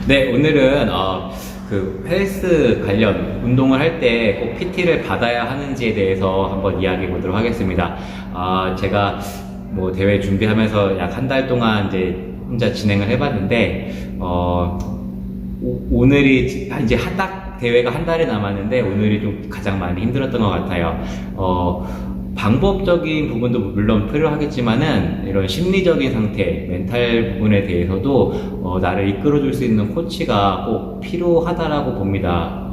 네, 오늘은 그 헬스 관련 운동을 할 때 꼭 PT를 받아야 하는지에 대해서 한번 이야기해 보도록 하겠습니다. 제가 뭐 대회 준비하면서 약 한 달 동안 이제 혼자 진행을 해봤는데, 오늘이 이제 딱 대회가 한 달이 남았는데 오늘이 좀 가장 많이 힘들었던 것 같아요. 방법적인 부분도 물론 필요하겠지만은 이런 심리적인 상태, 멘탈 부분에 대해서도 나를 이끌어줄 수 있는 코치가 꼭 필요하다라고 봅니다.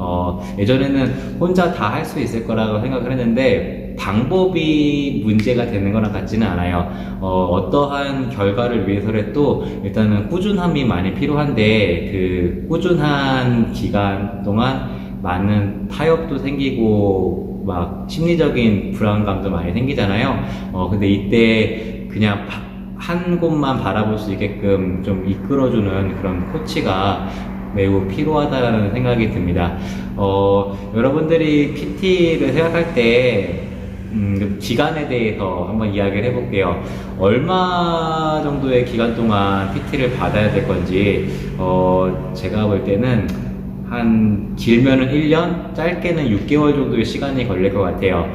예전에는 혼자 다 할 수 있을 거라고 생각을 했는데 방법이 문제가 되는 거랑 같지는 않아요. 어떠한 결과를 위해서라도 일단은 꾸준함이 많이 필요한데 그 꾸준한 기간 동안 많은 타협도 생기고 막 심리적인 불안감도 많이 생기잖아요. 근데 이때 그냥 한 곳만 바라볼 수 있게끔 좀 이끌어주는 그런 코치가 매우 필요하다라는 생각이 듭니다. 여러분들이 PT를 생각할 때 기간에 대해서 한번 이야기를 해볼게요. 얼마 정도의 기간 동안 PT를 받아야 될 건지, 제가 볼 때는 한 길면은 1년, 짧게는 6개월 정도의 시간이 걸릴 것 같아요.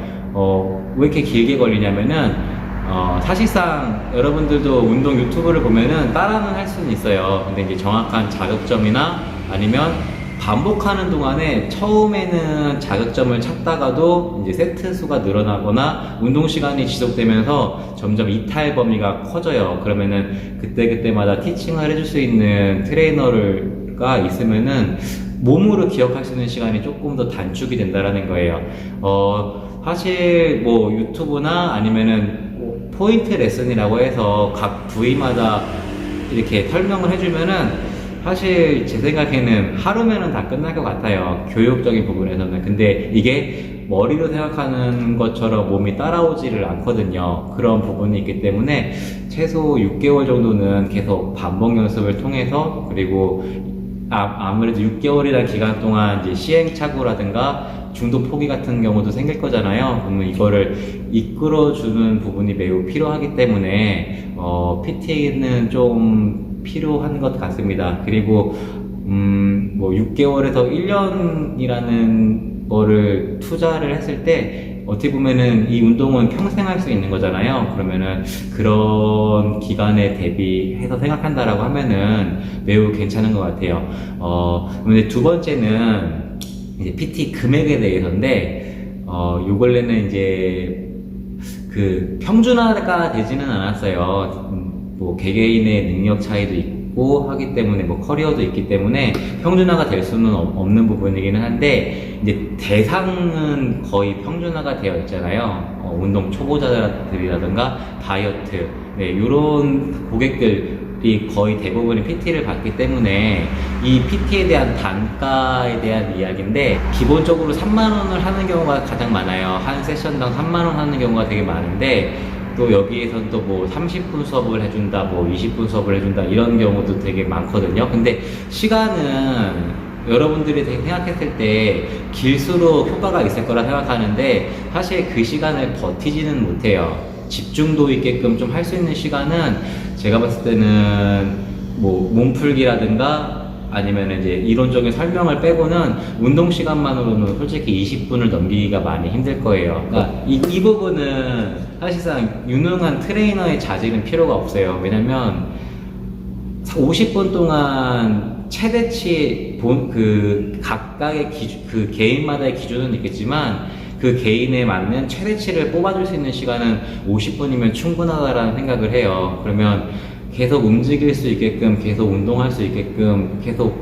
왜 이렇게 길게 걸리냐면은 사실상 여러분들도 운동 유튜브를 보면은 따라는 할 수는 있어요. 근데 이제 정확한 자극점이나 아니면 반복하는 동안에 처음에는 자극점을 찾다가도 이제 세트 수가 늘어나거나 운동 시간이 지속되면서 점점 이탈 범위가 커져요. 그러면은 그때그때마다 티칭을 해줄 수 있는 트레이너가 있으면은 몸으로 기억할 수 있는 시간이 조금 더 단축이 된다라는 거예요. 사실 뭐 유튜브나 아니면은 뭐 포인트 레슨이라고 해서 각 부위마다 이렇게 설명을 해주면은 사실 제 생각에는 하루면은 다 끝날 것 같아요. 교육적인 부분에서는. 근데 이게 머리로 생각하는 것처럼 몸이 따라오지를 않거든요. 그런 부분이 있기 때문에 최소 6개월 정도는 계속 반복 연습을 통해서, 그리고 아무래도 6개월이라는 기간 동안 이제 시행착오라든가 중도 포기 같은 경우도 생길 거잖아요. 그러면 이거를 이끌어주는 부분이 매우 필요하기 때문에 PT는 좀 필요한 것 같습니다. 그리고 뭐 6개월에서 1년이라는 거를 투자를 했을 때 어떻게 보면은 이 운동은 평생 할 수 있는 거잖아요. 그러면은 그런 기간에 대비해서 생각한다라고 하면은 매우 괜찮은 것 같아요. 근데 두 번째는 이제 PT 금액에 대해서인데, 요 근래는 이제 그 평준화가 되지는 않았어요. 뭐 개개인의 능력 차이도 있고 하기 때문에, 뭐 커리어도 있기 때문에 평준화가 될 수는 없는 부분이기는 한데, 이제 대상은 거의 평준화가 되어 있잖아요. 운동 초보자들이라든가 다이어트, 네, 이런 고객들이 거의 대부분이 PT를 받기 때문에 이 PT에 대한 단가에 대한 이야기인데, 기본적으로 3만 원을 하는 경우가 가장 많아요. 한 세션당 3만 원 하는 경우가 되게 많은데, 또 여기에선 또 뭐 30분 수업을 해준다, 뭐 20분 수업을 해준다, 이런 경우도 되게 많거든요. 근데 시간은 여러분들이 생각했을 때 길수록 효과가 있을 거라 생각하는데, 사실 그 시간을 버티지는 못해요. 집중도 있게끔 좀 할 수 있는 시간은 제가 봤을 때는 뭐 몸풀기라든가 아니면 이제 이론적인 설명을 빼고는 운동 시간만으로는 솔직히 20분을 넘기기가 많이 힘들 거예요. 그러니까 이 부분은 사실상 유능한 트레이너의 자질은 필요가 없어요. 왜냐면 50분 동안 최대치 그 각각의 그 개인마다의 기준은 있겠지만 그 개인에 맞는 최대치를 뽑아줄 수 있는 시간은 50분이면 충분하다라는 생각을 해요. 그러면 계속 움직일 수 있게끔, 계속 운동할 수 있게끔 계속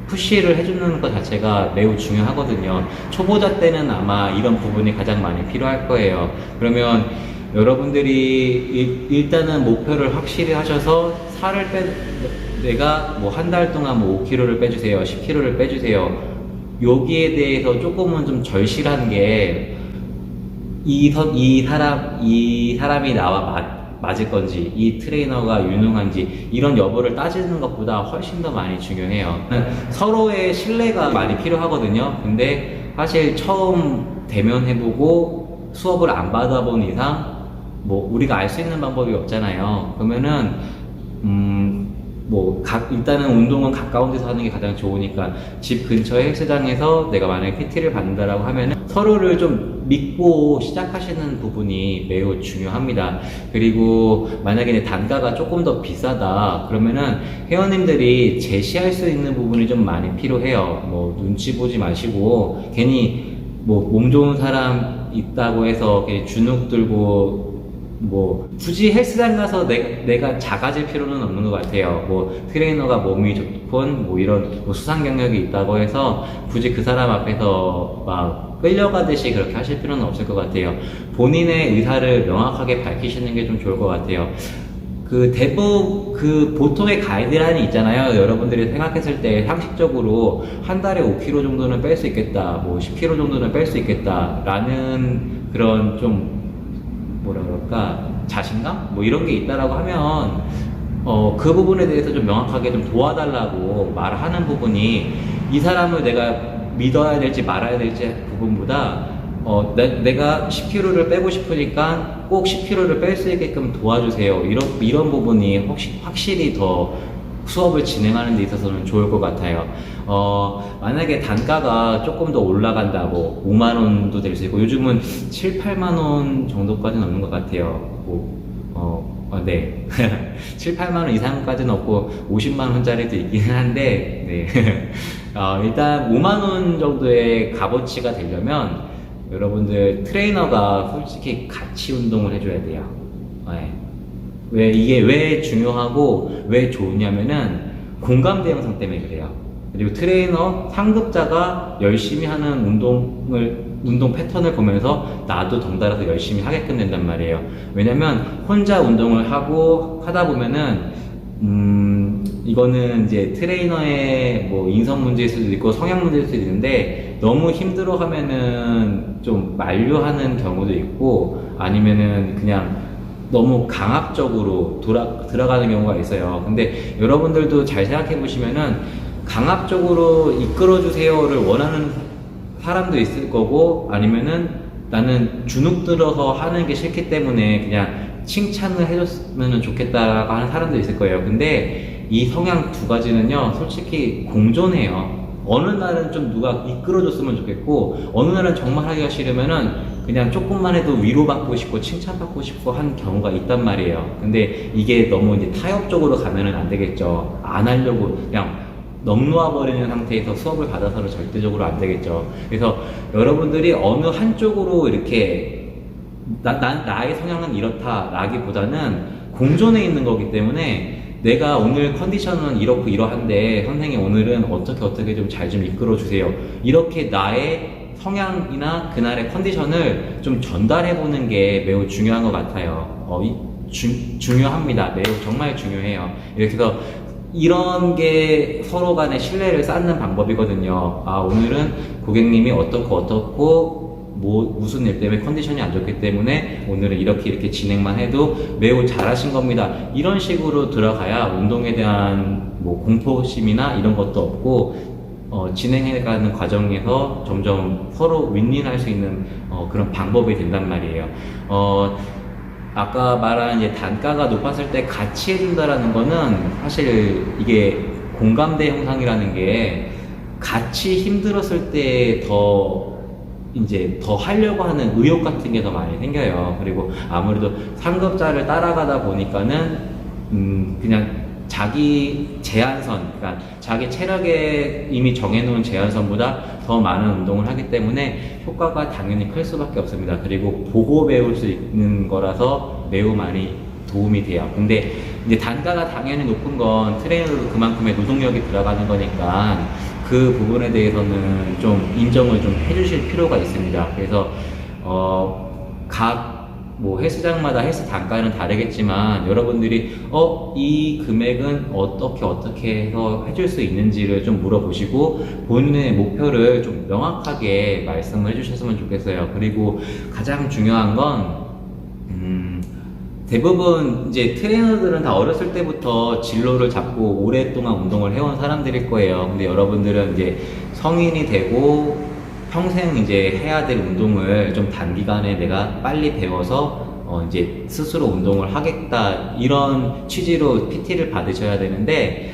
푸시를 해주는 것 자체가 매우 중요하거든요. 초보자 때는 아마 이런 부분이 가장 많이 필요할 거예요. 그러면 여러분들이 일단은 목표를 확실히 하셔서 내가 뭐 한 달 동안 뭐 5kg를 빼주세요, 10kg를 빼주세요. 여기에 대해서 조금은 좀 절실한 게, 이 사람이 나와 맞을 건지, 이 트레이너가 유능한지, 이런 여부를 따지는 것보다 훨씬 더 많이 중요해요. 서로의 신뢰가 많이 필요하거든요. 근데 사실 처음 대면해보고 수업을 안 받아본 이상 뭐 우리가 알 수 있는 방법이 없잖아요. 그러면은 일단은 운동은 가까운 데서 하는 게 가장 좋으니까 집 근처 헬스장에서 내가 만약에 PT를 받는다라고 하면은 서로를 좀 믿고 시작하시는 부분이 매우 중요합니다. 그리고 만약에 내 단가가 조금 더 비싸다 그러면은 회원님들이 제시할 수 있는 부분이 좀 많이 필요해요. 눈치 보지 마시고 괜히 몸 좋은 사람 있다고 해서 괜히 주눅 들고 굳이 헬스장 가서 내가 작아질 필요는 없는 것 같아요. 트레이너가 몸이 좋건 이런 수상 경력이 있다고 해서 굳이 그 사람 앞에서 막 끌려가듯이 그렇게 하실 필요는 없을 것 같아요. 본인의 의사를 명확하게 밝히시는 게 좀 좋을 것 같아요. 보통의 가이드라인이 있잖아요. 여러분들이 생각했을 때 상식적으로 한 달에 5kg 정도는 뺄 수 있겠다, 10kg 정도는 뺄 수 있겠다, 라는 그런 좀 자신감? 이런 게 있다라고 하면, 그 부분에 대해서 좀 명확하게 좀 도와달라고 말하는 부분이 이 사람을 내가 믿어야 될지 말아야 될지 부분보다, 내가 10kg를 빼고 싶으니까 꼭 10kg를 뺄 수 있게끔 도와주세요. 이런 부분이 확실히 더 수업을 진행하는 데 있어서는 좋을 것 같아요. 만약에 단가가 조금 더 올라간다고 5만원도 될 수 있고, 요즘은 7, 8만원 정도까지는 없는 것 같아요. 네. 7, 8만원 이상까지는 없고, 50만원짜리도 있기는 한데, 네. 일단 5만원 정도의 값어치가 되려면, 여러분들 트레이너가 솔직히 같이 운동을 해줘야 돼요. 네. 이게 왜 중요하고 왜 좋으냐면은 공감대 형성 때문에 그래요. 그리고 트레이너 상급자가 열심히 하는 운동 패턴을 보면서 나도 덩달아서 열심히 하게끔 된단 말이에요. 왜냐면 혼자 운동을 하다 보면은 이거는 이제 트레이너의 인성 문제일 수도 있고 성향 문제일 수도 있는데, 너무 힘들어 하면은 좀 만류하는 경우도 있고, 아니면은 그냥 너무 강압적으로 들어가는 경우가 있어요. 근데 여러분들도 잘 생각해 보시면은 강압적으로 이끌어주세요를 원하는 사람도 있을 거고, 아니면은 나는 주눅 들어서 하는 게 싫기 때문에 그냥 칭찬을 해줬으면 좋겠다라고 하는 사람도 있을 거예요. 근데 이 성향 두 가지는요, 솔직히 공존해요. 어느 날은 좀 누가 이끌어줬으면 좋겠고, 어느 날은 정말 하기가 싫으면은 그냥 조금만 해도 위로받고 싶고 칭찬받고 싶고 한 경우가 있단 말이에요. 근데 이게 너무 이제 타협적으로 가면은 안 되겠죠. 안 하려고 그냥 넋 놓아버리는 상태에서 수업을 받아서는 절대적으로 안 되겠죠. 그래서 여러분들이 어느 한쪽으로 이렇게 나의 성향은 이렇다 라기보다는 공존해 있는 거기 때문에, 내가 오늘 컨디션은 이렇고 이러한데 선생님 오늘은 어떻게 좀 잘 좀 이끌어 주세요, 이렇게 나의 성향이나 그날의 컨디션을 좀 전달해 보는 게 매우 중요한 것 같아요. 중요합니다. 매우 정말 중요해요. 이렇게 해서 이런 게 서로 간의 신뢰를 쌓는 방법이거든요. 오늘은 고객님이 어떻고 무슨 일 때문에 컨디션이 안 좋기 때문에 오늘은 이렇게 진행만 해도 매우 잘하신 겁니다. 이런 식으로 들어가야 운동에 대한 공포심이나 이런 것도 없고, 진행해가는 과정에서 점점 서로 윈윈할 수 있는 그런 방법이 된단 말이에요. 아까 말한 이제 단가가 높았을 때 같이 해준다라는 거는 사실 이게 공감대 형성이라는 게 같이 힘들었을 때 더 하려고 하는 의욕 같은 게 더 많이 생겨요. 그리고 아무래도 상급자를 따라가다 보니까는 그냥 자기 제한선, 그러니까 자기 체력에 이미 정해놓은 제한선보다 더 많은 운동을 하기 때문에 효과가 당연히 클 수밖에 없습니다. 그리고 보고 배울 수 있는 거라서 매우 많이 도움이 돼요. 근데 이제 단가가 당연히 높은 건 트레이너도 그만큼의 노동력이 들어가는 거니까 그 부분에 대해서는 좀 인정을 좀 해주실 필요가 있습니다. 그래서 각 헬스장마다 헬스 단가는 다르겠지만, 여러분들이 이 금액은 어떻게 해서 해줄 수 있는지를 좀 물어보시고 본인의 목표를 좀 명확하게 말씀을 해주셨으면 좋겠어요. 그리고 가장 중요한 건 대부분 이제 트레이너들은 다 어렸을 때부터 진로를 잡고 오랫동안 운동을 해온 사람들일 거예요. 근데 여러분들은 이제 성인이 되고 평생 이제 해야 될 운동을 좀 단기간에 내가 빨리 배워서 이제 스스로 운동을 하겠다 이런 취지로 PT를 받으셔야 되는데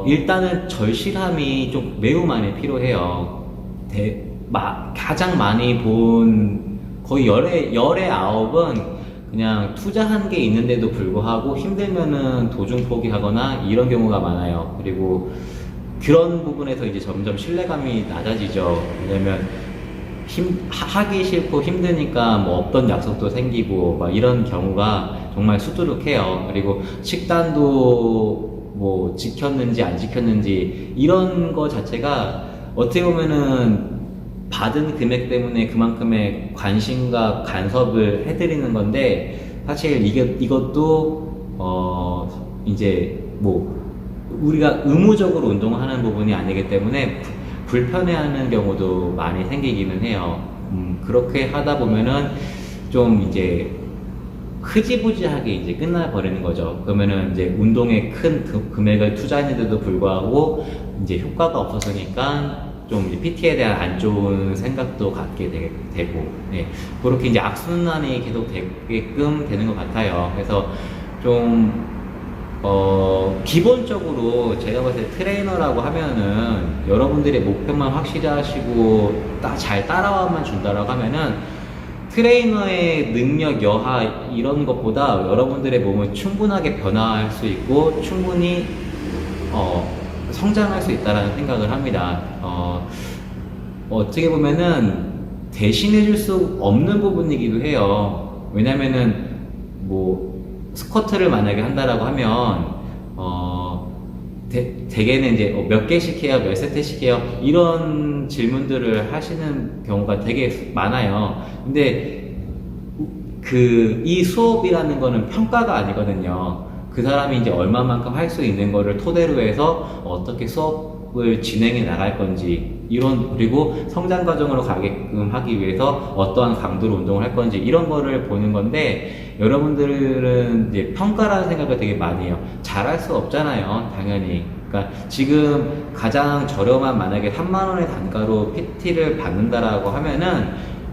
일단은 절실함이 좀 매우 많이 필요해요. 가장 많이 본 거의 열의 아홉은 그냥 투자한 게 있는데도 불구하고 힘들면은 도중 포기하거나 이런 경우가 많아요. 그리고 그런 부분에서 이제 점점 신뢰감이 낮아지죠. 왜냐면 하기 싫고 힘드니까 뭐 없던 약속도 생기고 막 이런 경우가 정말 수두룩해요. 그리고 식단도 뭐 지켰는지 안 지켰는지 이런 거 자체가 어떻게 보면은 받은 금액 때문에 그만큼의 관심과 간섭을 해드리는 건데, 사실 이것도 이제 뭐 우리가 의무적으로 운동을 하는 부분이 아니기 때문에 불편해하는 경우도 많이 생기기는 해요. 그렇게 하다 보면은 좀 이제 흐지부지하게 이제 끝나버리는 거죠. 그러면은 이제 운동에 큰 금액을 투자했는데도 불구하고 이제 효과가 없었으니까 좀 PT에 대한 안 좋은 생각도 갖게 되고, 네. 그렇게 이제 악순환이 계속 되게끔 되는 것 같아요. 그래서 좀, 기본적으로 제가 봤을 때 트레이너라고 하면은 여러분들의 목표만 확실히 하시고 잘 따라와만 준다라고 하면은 트레이너의 능력, 여하 이런 것보다 여러분들의 몸을 충분하게 변화할 수 있고 충분히 성장할 수 있다라는 생각을 합니다. 어떻게 보면은 대신해줄 수 없는 부분이기도 해요. 왜냐면은 뭐 스쿼트를 만약에 한다라고 하면 대개는 이제 몇 개씩 해요, 몇 세트씩 해요, 이런 질문들을 하시는 경우가 되게 많아요. 근데 이 수업이라는 거는 평가가 아니거든요. 그 사람이 이제 얼마만큼 할 수 있는 거를 토대로 해서 어떻게 수업을 진행해 나갈 건지, 그리고 성장 과정으로 가게끔 하기 위해서 어떠한 강도로 운동을 할 건지, 이런 거를 보는 건데, 여러분들은 이제 평가라는 생각을 되게 많이 해요. 잘할 수 없잖아요, 당연히. 그러니까 지금 가장 저렴한 만약에 3만원의 단가로 PT를 받는다라고 하면은,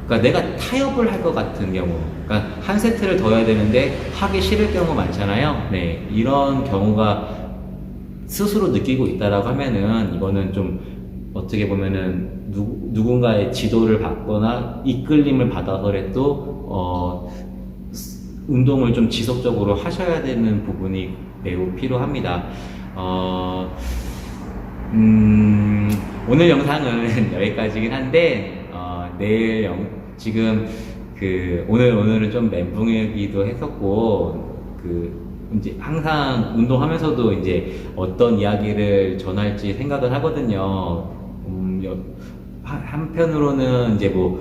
그러니까 내가 타협을 할 것 같은 경우, 그러니까 한 세트를 더 해야 되는데 하기 싫을 경우 많잖아요. 네, 이런 경우가 스스로 느끼고 있다라고 하면은 이거는 좀 어떻게 보면은 누군가의 지도를 받거나 이끌림을 받아서라도 운동을 좀 지속적으로 하셔야 되는 부분이 매우 필요합니다. 오늘 영상은 여기까지긴 한데 내일 지금 오늘은 좀 멘붕이기도 했었고, 이제 항상 운동하면서도 이제 어떤 이야기를 전할지 생각을 하거든요. 한편으로는 이제 뭐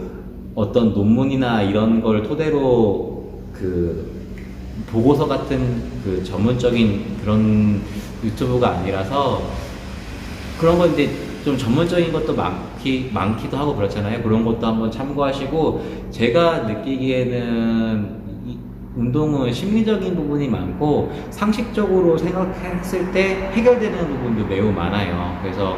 어떤 논문이나 이런 걸 토대로 보고서 같은 전문적인 그런 유튜브가 아니라서 그런 건 이제 좀 전문적인 것도 많기도 하고 그렇잖아요. 그런 것도 한번 참고하시고, 제가 느끼기에는 운동은 심리적인 부분이 많고 상식적으로 생각했을 때 해결되는 부분도 매우 많아요. 그래서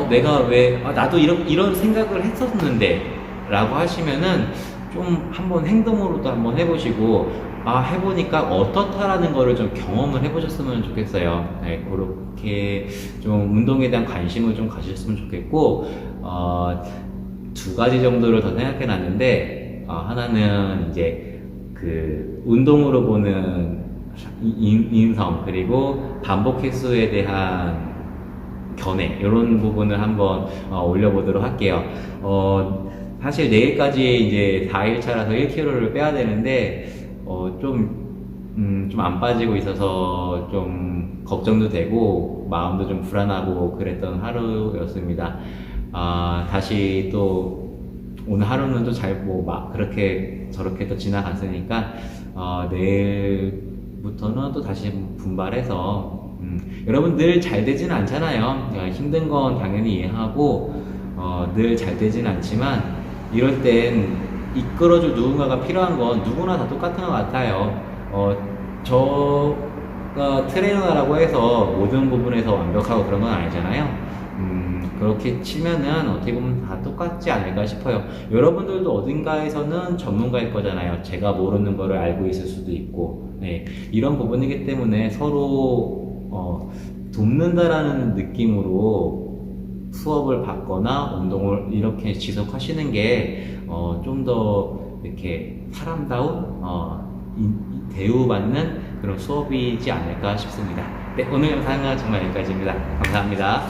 내가 나도 이런 생각을 했었는데 라고 하시면은 좀 한번 행동으로도 한번 해보시고, 해보니까 어떻다라는 거를 좀 경험을 해보셨으면 좋겠어요. 네, 그렇게 좀 운동에 대한 관심을 좀 가지셨으면 좋겠고, 두 가지 정도를 더 생각해 놨는데, 하나는 이제 운동으로 보는 인성, 그리고 반복 횟수에 대한 견해, 이런 부분을 한번 올려보도록 할게요. 사실 내일까지 이제 4일차라서 1kg를 빼야 되는데, 좀 안 빠지고 있어서 좀 걱정도 되고 마음도 좀 불안하고 그랬던 하루였습니다. 다시 또 오늘 하루는 또 그렇게 저렇게 또 지나갔으니까 내일부터는 또 다시 분발해서 여러분 늘 잘 되지는 않잖아요. 힘든 건 당연히 이해하고 늘 잘 되지는 않지만 이럴 땐 이끌어줄 누군가가 필요한 건 누구나 다 똑같은 것 같아요. 저가 트레이너라고 해서 모든 부분에서 완벽하고 그런 건 아니잖아요. 그렇게 치면은 어떻게 보면 다 똑같지 않을까 싶어요. 여러분들도 어딘가에서는 전문가일 거잖아요. 제가 모르는 거를 알고 있을 수도 있고, 네, 이런 부분이기 때문에 서로 돕는다라는 느낌으로 수업을 받거나 운동을 이렇게 지속하시는 게 좀 더 이렇게 사람다운 대우받는 그런 수업이지 않을까 싶습니다. 네, 오늘 영상은 정말 여기까지입니다. 감사합니다.